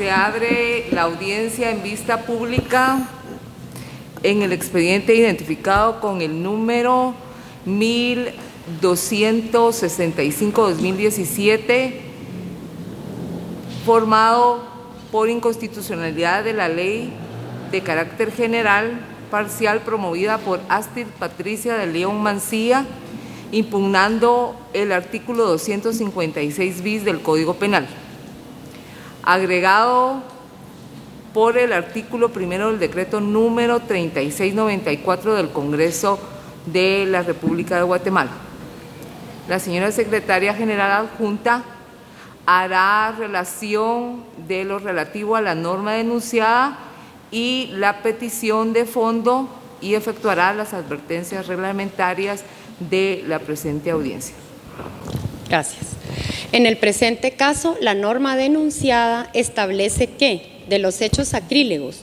Se abre la audiencia en vista pública en el expediente identificado con el número 1265-2017, formado por inconstitucionalidad de la ley de carácter general parcial promovida por Astrid Patricia de León Mancilla, impugnando el artículo 256 bis del Código Penal, agregado por el artículo primero del decreto número 3694 del Congreso de la República de Guatemala. La señora secretaria general adjunta hará relación de lo relativo a la norma denunciada y la petición de fondo y efectuará las advertencias reglamentarias de la presente audiencia. Gracias. En el presente caso, la norma denunciada establece que, de los hechos sacrílegos,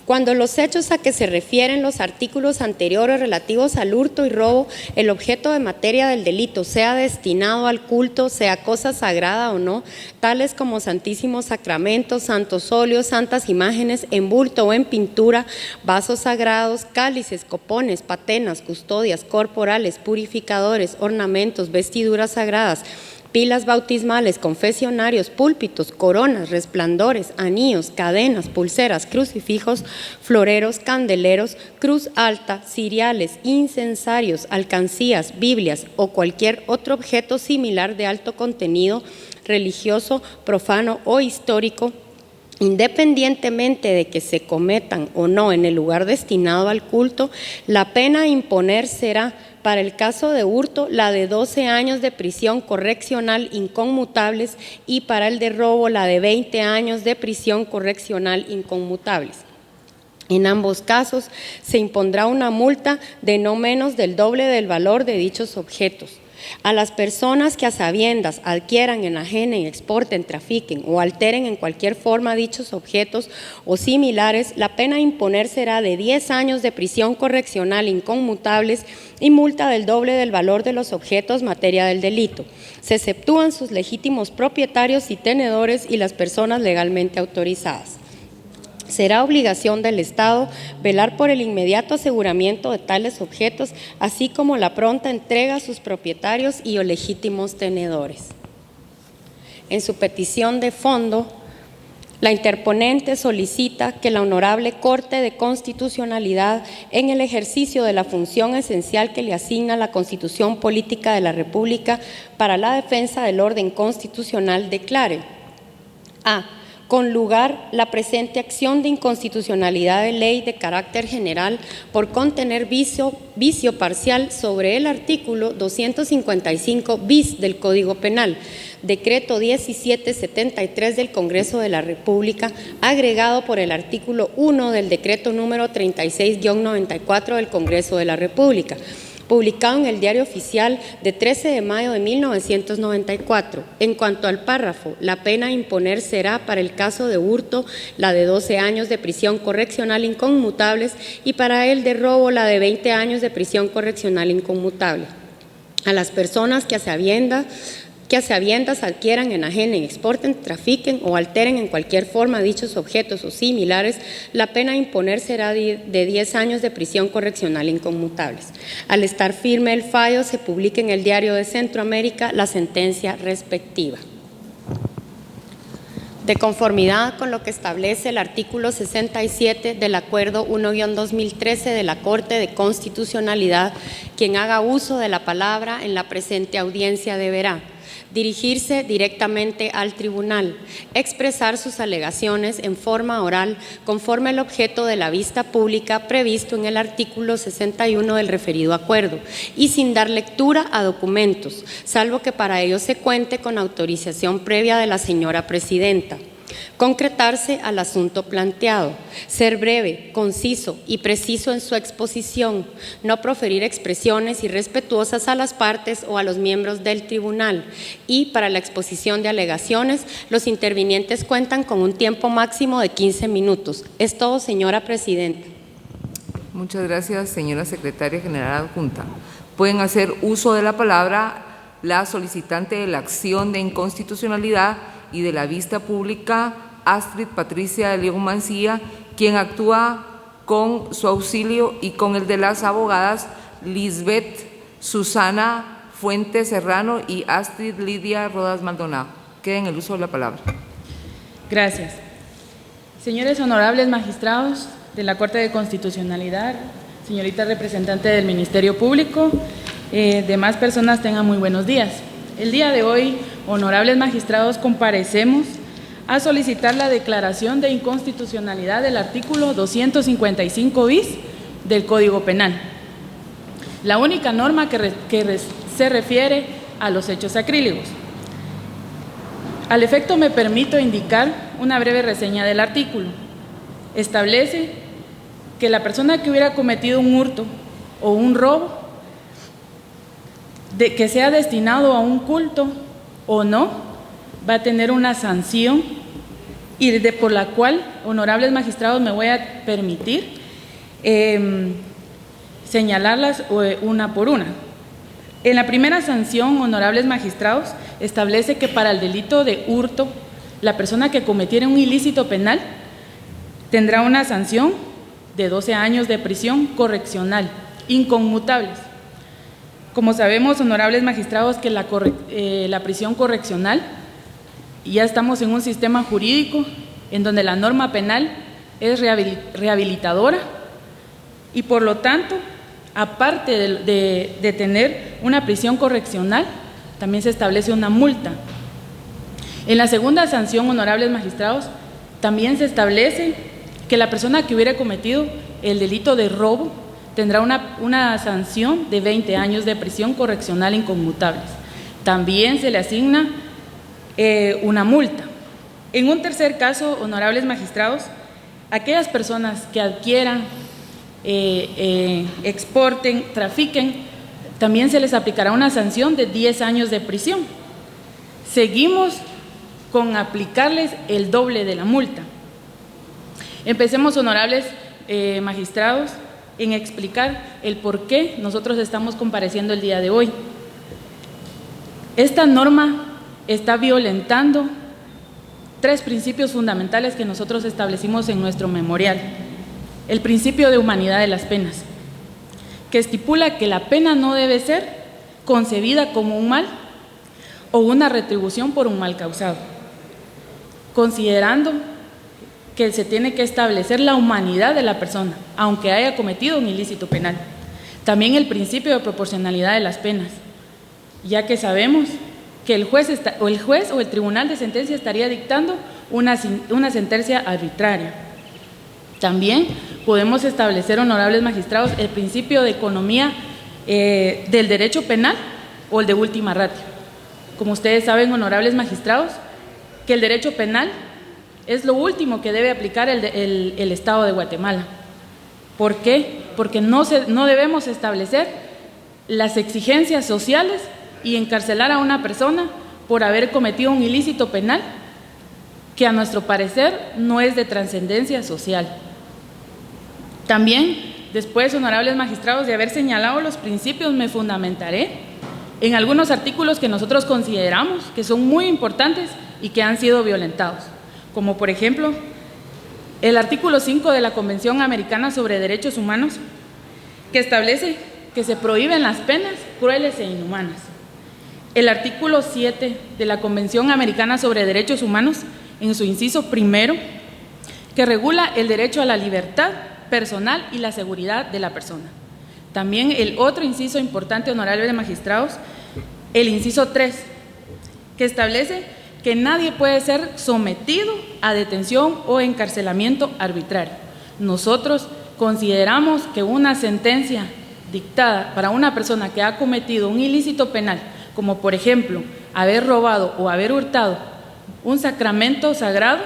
cuando los hechos a que se refieren los artículos anteriores relativos al hurto y robo, el objeto de materia del delito sea destinado al culto, sea cosa sagrada o no, tales como santísimos sacramentos, santos óleos, santas imágenes, en bulto o en pintura, vasos sagrados, cálices, copones, patenas, custodias, corporales, purificadores, ornamentos, vestiduras sagradas, pilas bautismales, confesionarios, púlpitos, coronas, resplandores, anillos, cadenas, pulseras, crucifijos, floreros, candeleros, cruz alta, ciriales, incensarios, alcancías, Biblias o cualquier otro objeto similar de alto contenido religioso, profano o histórico, independientemente de que se cometan o no en el lugar destinado al culto, la pena a imponer será, para el caso de hurto, la de 12 años de prisión correccional inconmutables y para el de robo, la de 20 años de prisión correccional inconmutables. En ambos casos, se impondrá una multa de no menos del doble del valor de dichos objetos. A las personas que a sabiendas adquieran, enajenen, exporten, trafiquen o alteren en cualquier forma dichos objetos o similares, la pena a imponer será de 10 años de prisión correccional inconmutables y multa del doble del valor de los objetos materia del delito. Se exceptúan sus legítimos propietarios y tenedores y las personas legalmente autorizadas. Será obligación del Estado velar por el inmediato aseguramiento de tales objetos, así como la pronta entrega a sus propietarios y o legítimos tenedores. En su petición de fondo, la interponente solicita que la Honorable Corte de Constitucionalidad, en el ejercicio de la función esencial que le asigna la Constitución Política de la República para la defensa del orden constitucional, declare: a. Con lugar la presente acción de inconstitucionalidad de ley de carácter general por contener vicio parcial sobre el artículo 255 bis del Código Penal, decreto 1773 del Congreso de la República, agregado por el artículo 1 del decreto número 36-94 del Congreso de la República, publicado en el Diario Oficial de 13 de mayo de 1994. En cuanto al párrafo, la pena a imponer será para el caso de hurto la de 12 años de prisión correccional inconmutables y para el de robo la de 20 años de prisión correccional inconmutable. A las personas que a sabiendas adquieran, enajenen, exporten, trafiquen o alteren en cualquier forma dichos objetos o similares, la pena a imponer será de 10 años de prisión correccional inconmutables. Al estar firme el fallo, se publica en el Diario de Centroamérica la sentencia respectiva. De conformidad con lo que establece el artículo 67 del Acuerdo 1-2013 de la Corte de Constitucionalidad, quien haga uso de la palabra en la presente audiencia deberá dirigirse directamente al tribunal, expresar sus alegaciones en forma oral conforme al objeto de la vista pública previsto en el artículo 61 del referido acuerdo y sin dar lectura a documentos, salvo que para ello se cuente con autorización previa de la señora presidenta. Concretarse al asunto planteado, ser breve, conciso y preciso en su exposición, no proferir expresiones irrespetuosas a las partes o a los miembros del tribunal y para la exposición de alegaciones, los intervinientes cuentan con un tiempo máximo de 15 minutos. Es todo, señora presidenta. Muchas gracias, señora secretaria general adjunta. Pueden hacer uso de la palabra la solicitante de la acción de inconstitucionalidad y de la vista pública Astrid Patricia de León Mancilla, quien actúa con su auxilio y con el de las abogadas Lisbeth Susana Fuentes Serrano y Astrid Lidia Rodas Maldonado. Queda en el uso de la palabra. Gracias. Señores honorables magistrados de la Corte de Constitucionalidad, señorita representante del Ministerio Público, demás personas, tengan muy buenos días. El día de hoy, honorables magistrados, comparecemos a solicitar la declaración de inconstitucionalidad del artículo 255 bis del Código Penal, la única norma que se refiere a los hechos sacrílegos. Al efecto, me permito indicar una breve reseña del artículo. Establece que la persona que hubiera cometido un hurto o un robo, que sea destinado a un culto o no, va a tener una sanción y por la cual, honorables magistrados, me voy a permitir señalarlas una por una. En la primera sanción, honorables magistrados, establece que para el delito de hurto, la persona que cometiera un ilícito penal tendrá una sanción de 12 años de prisión correccional, inconmutables. Como sabemos, honorables magistrados, que la prisión correccional, ya estamos en un sistema jurídico en donde la norma penal es rehabilitadora y por lo tanto, aparte de tener una prisión correccional, también se establece una multa. En la segunda sanción, honorables magistrados, también se establece que la persona que hubiera cometido el delito de robo tendrá una sanción de 20 años de prisión correccional inconmutables. También se le asigna una multa. En un tercer caso, honorables magistrados, aquellas personas que adquieran, exporten, trafiquen, también se les aplicará una sanción de 10 años de prisión. Seguimos con aplicarles el doble de la multa. Empecemos, honorables magistrados, en explicar el por qué nosotros estamos compareciendo el día de hoy. Esta norma está violentando 3 principios fundamentales que nosotros establecimos en nuestro memorial. El principio de humanidad de las penas, que estipula que la pena no debe ser concebida como un mal o una retribución por un mal causado, considerando que se tiene que establecer la humanidad de la persona, aunque haya cometido un ilícito penal. También el principio de proporcionalidad de las penas, ya que sabemos que el juez o el tribunal de sentencia estaría dictando una sentencia arbitraria. También podemos establecer, honorables magistrados, el principio de economía del derecho penal o el de última ratio. Como ustedes saben, honorables magistrados, que el derecho penal es lo último que debe aplicar el Estado de Guatemala. ¿Por qué? Porque no debemos establecer las exigencias sociales y encarcelar a una persona por haber cometido un ilícito penal que a nuestro parecer no es de trascendencia social. También, después, honorables magistrados, de haber señalado los principios, me fundamentaré en algunos artículos que nosotros consideramos que son muy importantes y que han sido violentados, como por ejemplo, el artículo 5 de la Convención Americana sobre Derechos Humanos, que establece que se prohíben las penas crueles e inhumanas. El artículo 7 de la Convención Americana sobre Derechos Humanos, en su inciso primero, que regula el derecho a la libertad personal y la seguridad de la persona. También el otro inciso importante, honorables de magistrados, el inciso 3, que establece que nadie puede ser sometido a detención o encarcelamiento arbitrario. Nosotros consideramos que una sentencia dictada para una persona que ha cometido un ilícito penal, como por ejemplo haber robado o haber hurtado un sacramento sagrado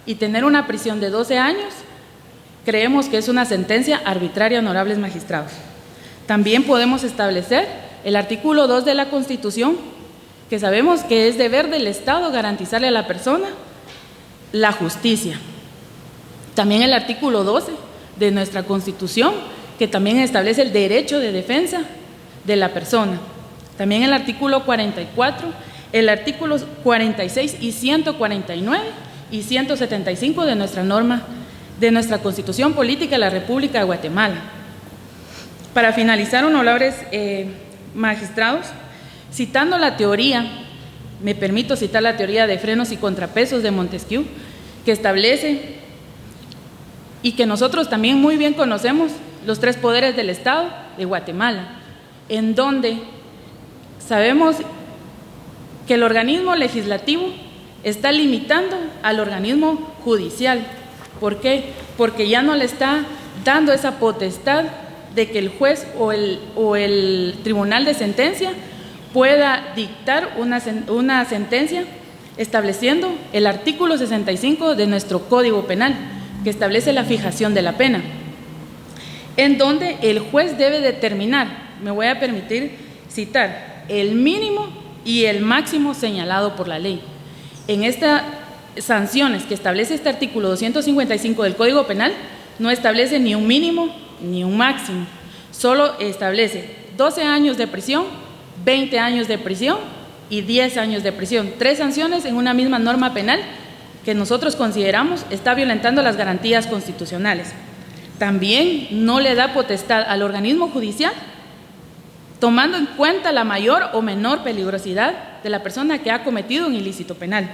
y tener una prisión de 12 años, creemos que es una sentencia arbitraria, honorables magistrados. También podemos establecer el artículo 2 de la Constitución, que sabemos que es deber del Estado garantizarle a la persona la justicia. También el artículo 12 de nuestra Constitución, que también establece el derecho de defensa de la persona. También el artículo 44, el artículo 46 y 149 y 175 de nuestra norma, de nuestra Constitución Política de la República de Guatemala. Para finalizar, honorables magistrados, citando la teoría, me permito citar la teoría de frenos y contrapesos de Montesquieu, que establece y que nosotros también muy bien conocemos, los tres poderes del Estado de Guatemala, en donde sabemos que el organismo legislativo está limitando al organismo judicial. ¿Por qué? Porque ya no le está dando esa potestad de que el juez o el tribunal de sentencia pueda dictar una sentencia estableciendo el artículo 65 de nuestro Código Penal, que establece la fijación de la pena, en donde el juez debe determinar, me voy a permitir citar, el mínimo y el máximo señalado por la ley. En estas sanciones que establece este artículo 255 del Código Penal, no establece ni un mínimo ni un máximo, solo establece 12 años de prisión, 20 años de prisión y 10 años de prisión. 3 sanciones en una misma norma penal que nosotros consideramos está violentando las garantías constitucionales. También no le da potestad al organismo judicial, tomando en cuenta la mayor o menor peligrosidad de la persona que ha cometido un ilícito penal.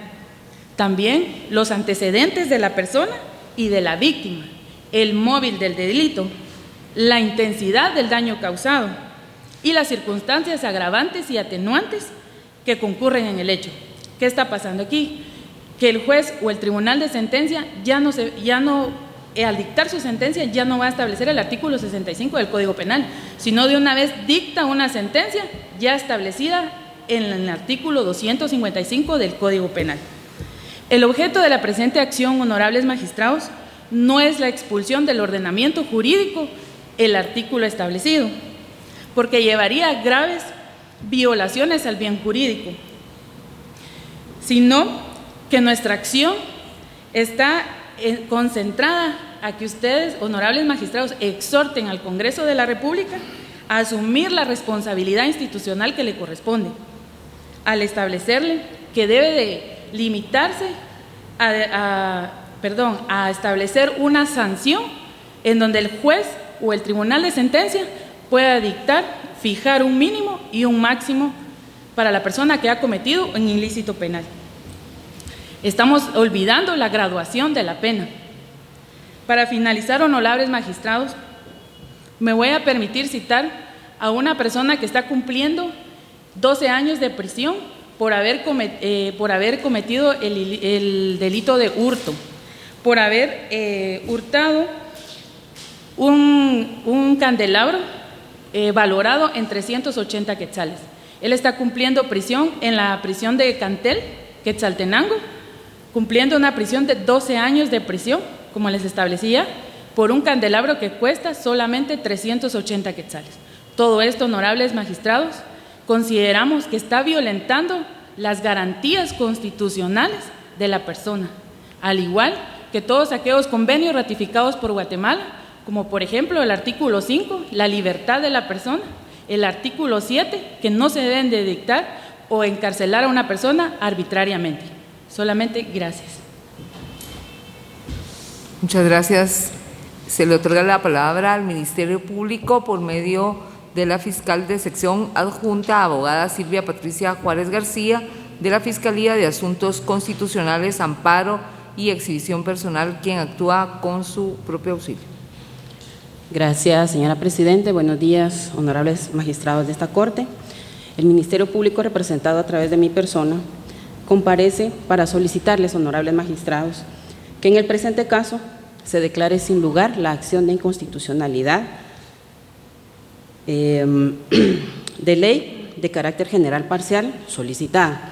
También los antecedentes de la persona y de la víctima, el móvil del delito, la intensidad del daño causado y las circunstancias agravantes y atenuantes que concurren en el hecho. ¿Qué está pasando aquí? Que el juez o el tribunal de sentencia al dictar su sentencia ya no va a establecer el artículo 65 del Código Penal, sino de una vez dicta una sentencia ya establecida en el artículo 255 del Código Penal. El objeto de la presente acción, honorables magistrados, no es la expulsión del ordenamiento jurídico el artículo establecido, porque llevaría graves violaciones al bien jurídico, sino que nuestra acción está concentrada a que ustedes, honorables magistrados, exhorten al Congreso de la República a asumir la responsabilidad institucional que le corresponde, al establecerle que debe de limitarse a establecer una sanción en donde el juez o el tribunal de sentencia pueda dictar, fijar un mínimo y un máximo para la persona que ha cometido un ilícito penal. Estamos olvidando la graduación de la pena. Para finalizar, honorables magistrados, me voy a permitir citar a una persona que está cumpliendo 12 años de prisión por haber cometido el delito de hurto, por haber hurtado un candelabro valorado en 380 quetzales. Él está cumpliendo prisión en la prisión de Cantel, Quetzaltenango, cumpliendo una prisión de 12 años de prisión, como les establecía, por un candelabro que cuesta solamente 380 quetzales. Todo esto, honorables magistrados, consideramos que está violentando las garantías constitucionales de la persona, al igual que todos aquellos convenios ratificados por Guatemala, como por ejemplo el artículo 5, la libertad de la persona, el artículo 7, que no se deben de dictar o encarcelar a una persona arbitrariamente. Solamente gracias. Muchas gracias. Se le otorga la palabra al Ministerio Público por medio de la fiscal de sección adjunta, abogada Silvia Patricia Juárez García, de la Fiscalía de Asuntos Constitucionales, Amparo y Exhibición Personal, quien actúa con su propio auxilio. Gracias, señora Presidente. Buenos días, honorables magistrados de esta Corte. El Ministerio Público, representado a través de mi persona, comparece para solicitarles, honorables magistrados, que en el presente caso se declare sin lugar la acción de inconstitucionalidad de ley de carácter general parcial solicitada.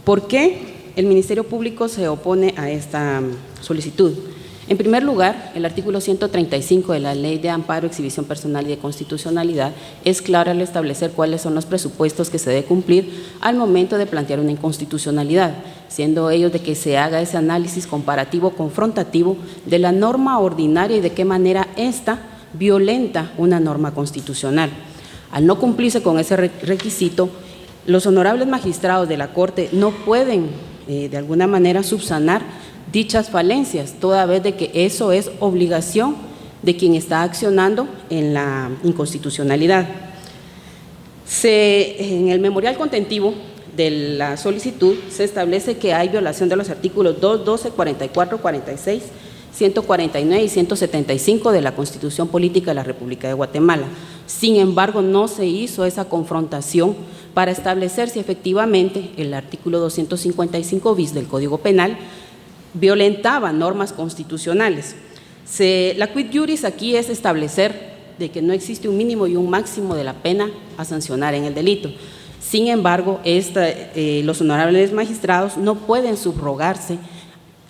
¿Por qué el Ministerio Público se opone a esta solicitud? En primer lugar, el artículo 135 de la Ley de Amparo, Exhibición Personal y de Constitucionalidad es claro al establecer cuáles son los presupuestos que se debe cumplir al momento de plantear una inconstitucionalidad, siendo ellos de que se haga ese análisis comparativo confrontativo de la norma ordinaria y de qué manera ésta violenta una norma constitucional. Al no cumplirse con ese requisito, los honorables magistrados de la Corte no pueden de alguna manera subsanar dichas falencias, toda vez de que eso es obligación de quien está accionando en la inconstitucionalidad. En el memorial contentivo de la solicitud se establece que hay violación de los artículos 2, 12, 44, 46, 149 y 175 de la Constitución Política de la República de Guatemala. Sin embargo, no se hizo esa confrontación para establecer si efectivamente el artículo 255 bis del Código Penal violentaba normas constitucionales. La quid juris aquí es establecer de que no existe un mínimo y un máximo de la pena a sancionar en el delito. Sin embargo, los honorables magistrados no pueden subrogarse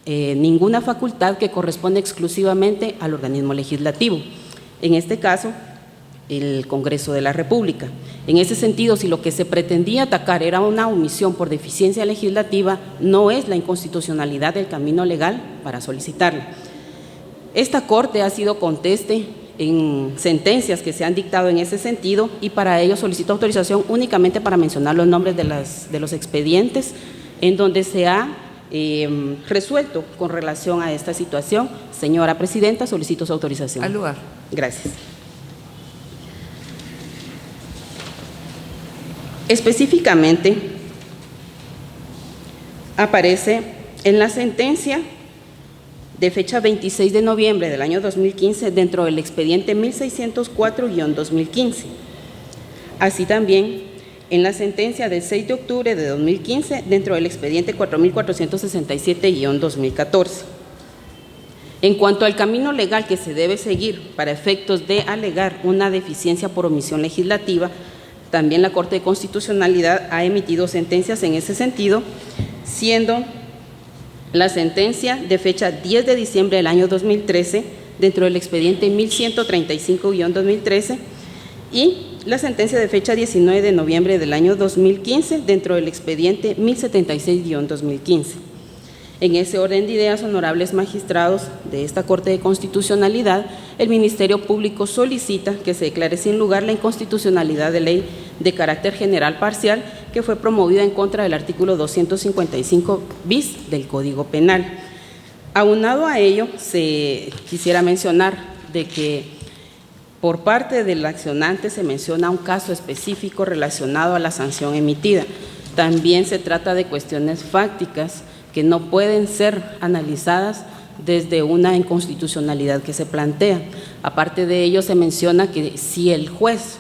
ninguna facultad que corresponde exclusivamente al organismo legislativo, en este caso el Congreso de la República. En ese sentido, si lo que se pretendía atacar era una omisión por deficiencia legislativa, no es la inconstitucionalidad del camino legal para solicitarla. Esta Corte ha sido conteste en sentencias que se han dictado en ese sentido y para ello solicito autorización únicamente para mencionar los nombres de los expedientes en donde se ha resuelto con relación a esta situación. Señora Presidenta, solicito su autorización. Al lugar. Gracias. Específicamente, aparece en la sentencia de fecha 26 de noviembre del año 2015 dentro del expediente 1604-2015. Así también en la sentencia del 6 de octubre de 2015 dentro del expediente 4467-2014. En cuanto al camino legal que se debe seguir para efectos de alegar una deficiencia por omisión legislativa, también la Corte de Constitucionalidad ha emitido sentencias en ese sentido, siendo la sentencia de fecha 10 de diciembre del año 2013 dentro del expediente 1135-2013 y la sentencia de fecha 19 de noviembre del año 2015 dentro del expediente 1076-2015. En ese orden de ideas, honorables magistrados de esta Corte de Constitucionalidad, el Ministerio Público solicita que se declare sin lugar la inconstitucionalidad de ley de carácter general parcial que fue promovida en contra del artículo 255 bis del Código Penal. Aunado a ello, quisiera mencionar de que por parte del accionante se menciona un caso específico relacionado a la sanción emitida. También se trata de cuestiones fácticas que no pueden ser analizadas desde una inconstitucionalidad que se plantea. Aparte de ello, se menciona que si el juez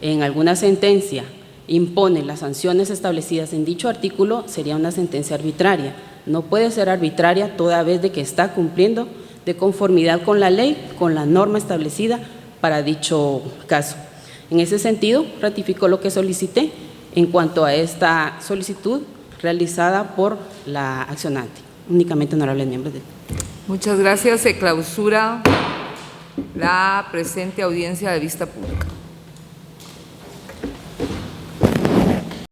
en alguna sentencia impone las sanciones establecidas en dicho artículo, sería una sentencia arbitraria. No puede ser arbitraria toda vez de que está cumpliendo de conformidad con la ley, con la norma establecida para dicho caso. En ese sentido, ratifico lo que solicité en cuanto a esta solicitud realizada por la accionante. Únicamente, honorables miembros. Muchas gracias. Se clausura la presente audiencia de vista pública.